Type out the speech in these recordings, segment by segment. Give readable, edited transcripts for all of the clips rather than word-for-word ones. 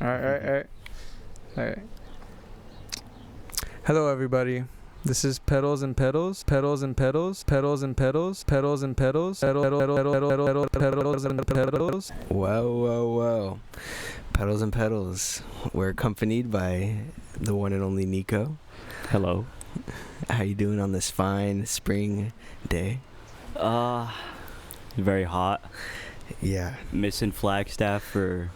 Alright. Alright. Hello, everybody. This is Petals and Petals, Petals and Petals, Petals and Petals, Petals and Petals, Petals and Petals. Whoa. Petals and Petals. We're accompanied by the one and only Nikko. Hello. How you doing on this fine spring day? Very hot. Yeah. Missing Flagstaff for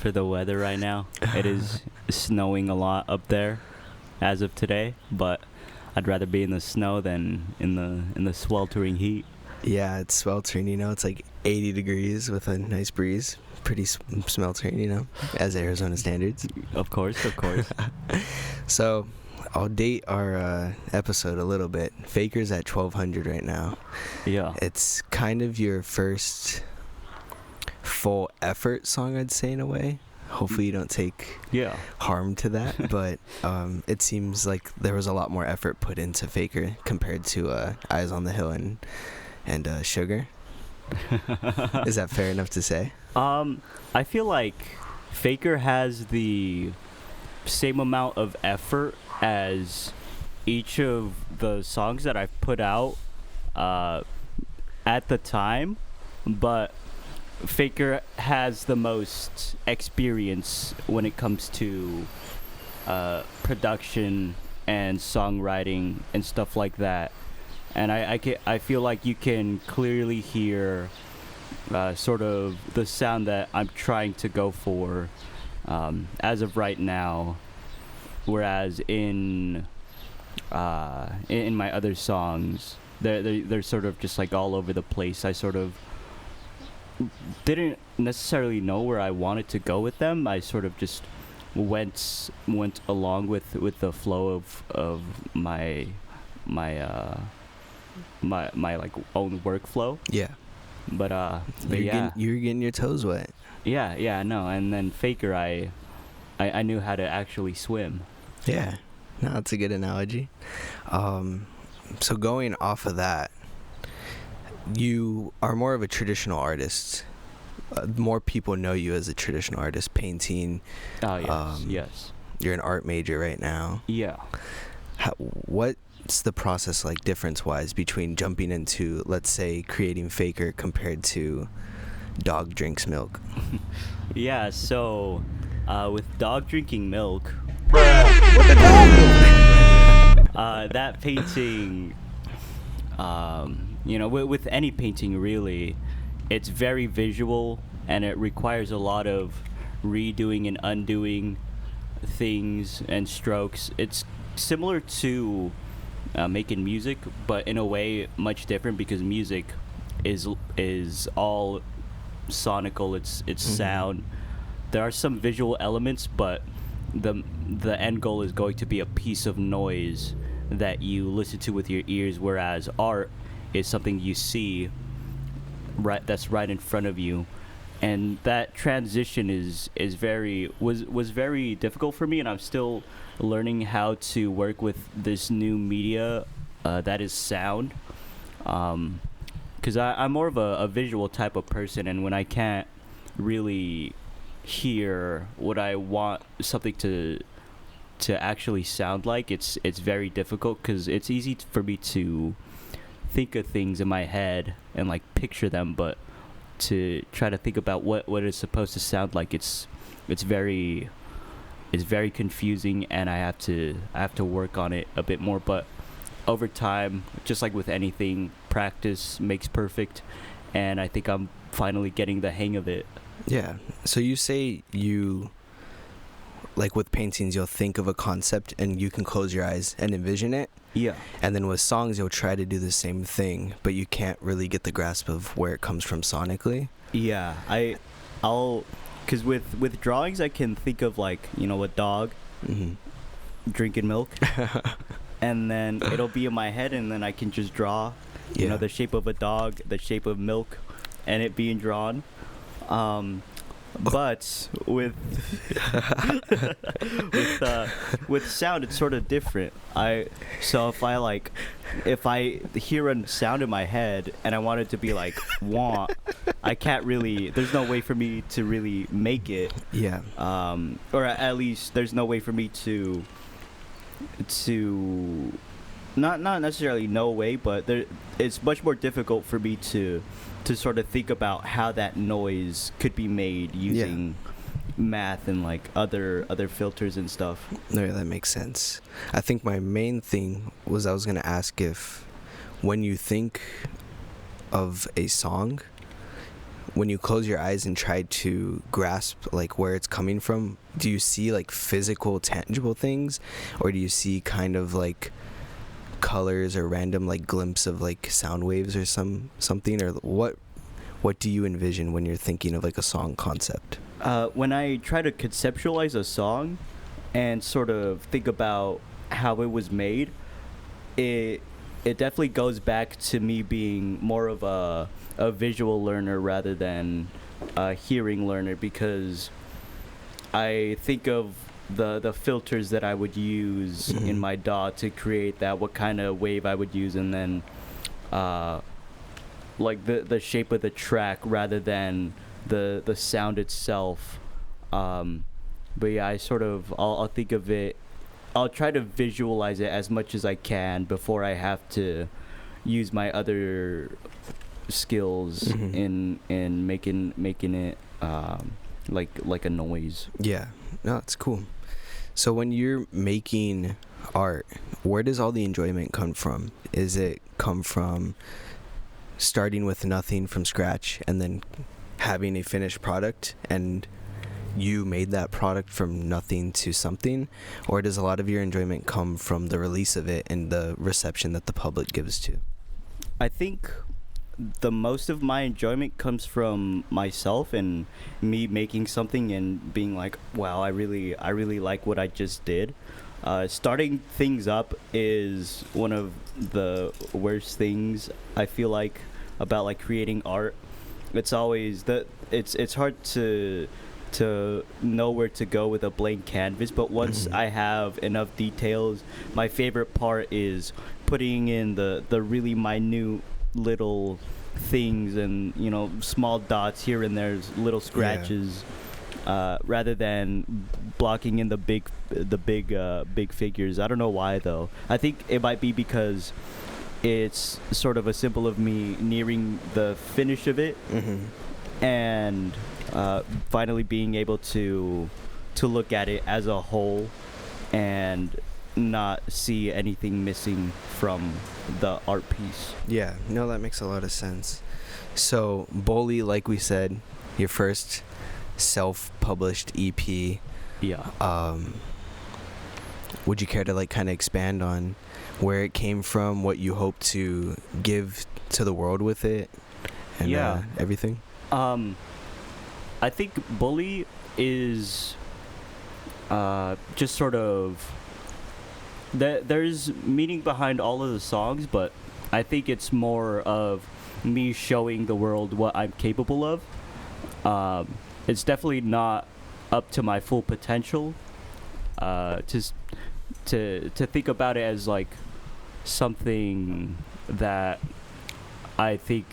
the weather right now. It is snowing a lot up there as of today, but I'd rather be in the snow than in the sweltering heat. Yeah, it's sweltering, it's like 80 degrees with a nice breeze. Pretty smeltering, as Arizona standards. Of course. So, I'll date our episode a little bit. Faker's at 1200 right now. Yeah. It's kind of your first full effort song, I'd say, in a way. Hopefully you don't take harm to that, but it seems like there was a lot more effort put into Faker compared to Eyes on the Hill and Sugar. Is that fair enough to say? I feel like Faker has the same amount of effort as each of the songs that I've put out at the time, but Faker has the most experience when it comes to production and songwriting and stuff like that. And I feel like you can clearly hear sort of the sound that I'm trying to go for as of right now. Whereas in my other songs, they're sort of just like all over the place. I sort of didn't necessarily know where I wanted to go with them. I sort of just went along with the flow of my like own workflow. Yeah. But you're getting your toes wet. Yeah, no. And then Faker, I knew how to actually swim. Yeah. No, that's a good analogy. So going off of that, you are more of a traditional artist. More people know you as a traditional artist, painting. Oh, yes, yes. You're an art major right now. Yeah. What's the process like, difference-wise, between jumping into, let's say, creating Faker compared to Dog Drinks Milk? Yeah, so with Dog Drinking Milk, that painting, with any painting really, it's very visual and it requires a lot of redoing and undoing things and strokes. It's similar to making music, but in a way much different, because music is all sonical. It's sound. There are some visual elements, but the end goal is going to be a piece of noise that you listen to with your ears, whereas art is something you see that's right in front of you. And that transition was very difficult for me, and I'm still learning how to work with this new media that is sound, because I'm more of a visual type of person, and when I can't really hear what I want something to actually sound like, it's very difficult, because it's easy for me to think of things in my head and like picture them, but to try to think about what it's supposed to sound like, it's very confusing, and I have to work on it a bit more. But over time, just like with anything, practice makes perfect, and I think I'm finally getting the hang of it. Yeah. So you say like with paintings, you'll think of a concept and you can close your eyes and envision it. Yeah. And then with songs, you'll try to do the same thing, but you can't really get the grasp of where it comes from sonically. Yeah. I'll, because with drawings, I can think of, like, a dog drinking milk, and then it'll be in my head, and then I can just draw, the shape of a dog, the shape of milk, and it being drawn. But with with sound, it's sort of different. So if I hear a sound in my head and I want it to be like wah, I can't really. There's no way for me to really make it. Yeah. Or at least there's no way for me to not necessarily no way, but it's much more difficult for me to sort of think about how that noise could be made using math and like other filters and stuff. No, that makes sense. I think my main thing was I was going to ask if when you think of a song, when you close your eyes and try to grasp like where it's coming from, do you see like physical, tangible things, or do you see kind of like colors or random like glimpse of like sound waves or something, or what do you envision when you're thinking of like a song concept? When I try to conceptualize a song and sort of think about how it was made, it definitely goes back to me being more of a visual learner rather than a hearing learner, because I think of the filters that I would use in my DAW to create that, what kind of wave I would use, and then like the shape of the track rather than the sound itself. But yeah, I'll think of it. I'll try to visualize it as much as I can before I have to use my other skills in making it like a noise. Yeah, no, it's cool. So when you're making art, where does all the enjoyment come from? Is it come from starting with nothing from scratch and then having a finished product and you made that product from nothing to something, or does a lot of your enjoyment come from the release of it and the reception that the public gives to? I think the most of my enjoyment comes from myself and me making something and being like, wow, I really like what I just did. Starting things up is one of the worst things I feel like about like creating art. It's always it's hard to know where to go with a blank canvas, but once I have enough details, my favorite part is putting in the really minute little things and, you know, small dots here and there, little scratches, rather than blocking in the big figures. I don't know why though. I think it might be because it's sort of a symbol of me nearing the finish of it, and finally being able to look at it as a whole and not see anything missing from the art piece. Yeah, no, that makes a lot of sense. So Bully, like we said, your first self-published EP. Yeah. Would you care to like kind of expand on where it came from, what you hope to give to the world with it, and everything? I think Bully is just sort of there's meaning behind all of the songs, but I think it's more of me showing the world what I'm capable of. It's definitely not up to my full potential. Just to think about it as like something that I think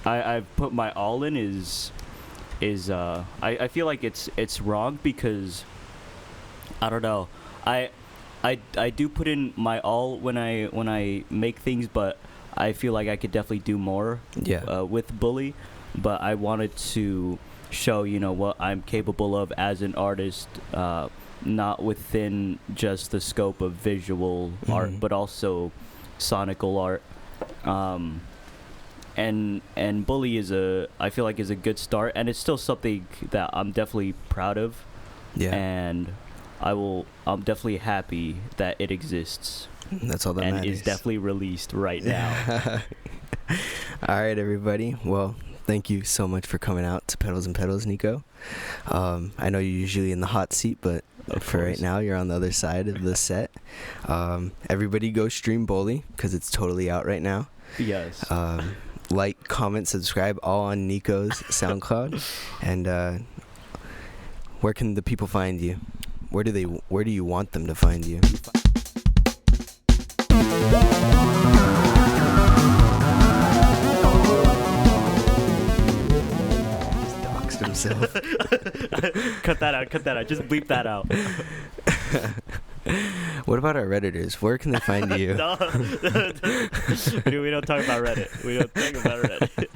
I've put my all in is I feel like it's wrong, because I don't know, I do put in my all when I make things, but I feel like I could definitely do more with Bully. But I wanted to show, you know, what I'm capable of as an artist, not within just the scope of visual art, but also sonical art. And Bully I feel like is a good start, and it's still something that I'm definitely proud of. Yeah. And I'm definitely happy that it exists. That's all that matters. And is definitely released right now. All right, everybody. Well, thank you so much for coming out to Petals and Petals, Nikko. I know you're usually in the hot seat, but for right now, you're on the other side of the set. Everybody go stream Bully, because it's totally out right now. Yes. Like, comment, subscribe, all on Nikko's SoundCloud. And Where can the people find you? Where do you want them to find you? Himself. Cut that out. Just bleep that out. What about our Redditors? Where can they find you? No. Dude, we don't talk about Reddit.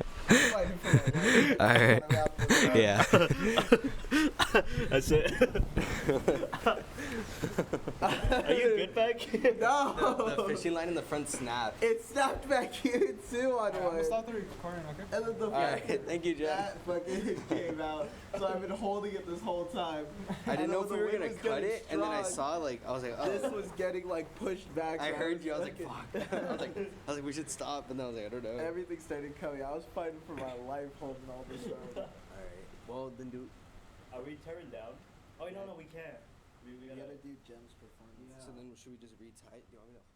Alright. Yeah. That's it. Are you good back here? No. The fishing line in the front snapped. It snapped back here too on I'm one. gonna stop the recording, okay? And then the Alright, thank you, Jeff. that fucking came out. So I've been holding it this whole time. I didn't know if the we were wind gonna was cut getting it, and then I strong. saw I was like, oh. This was getting like pushed back. I so heard you. I was like, fucking- fuck. I was like, we should stop. And then I was like, I don't know. Everything started coming. I was fighting for my life holding all this on. Alright. Well, then do. Are we turned down? Oh, no, we can't. We We gotta gotta do Jem's performance. So then should we just retie? Do you want me to?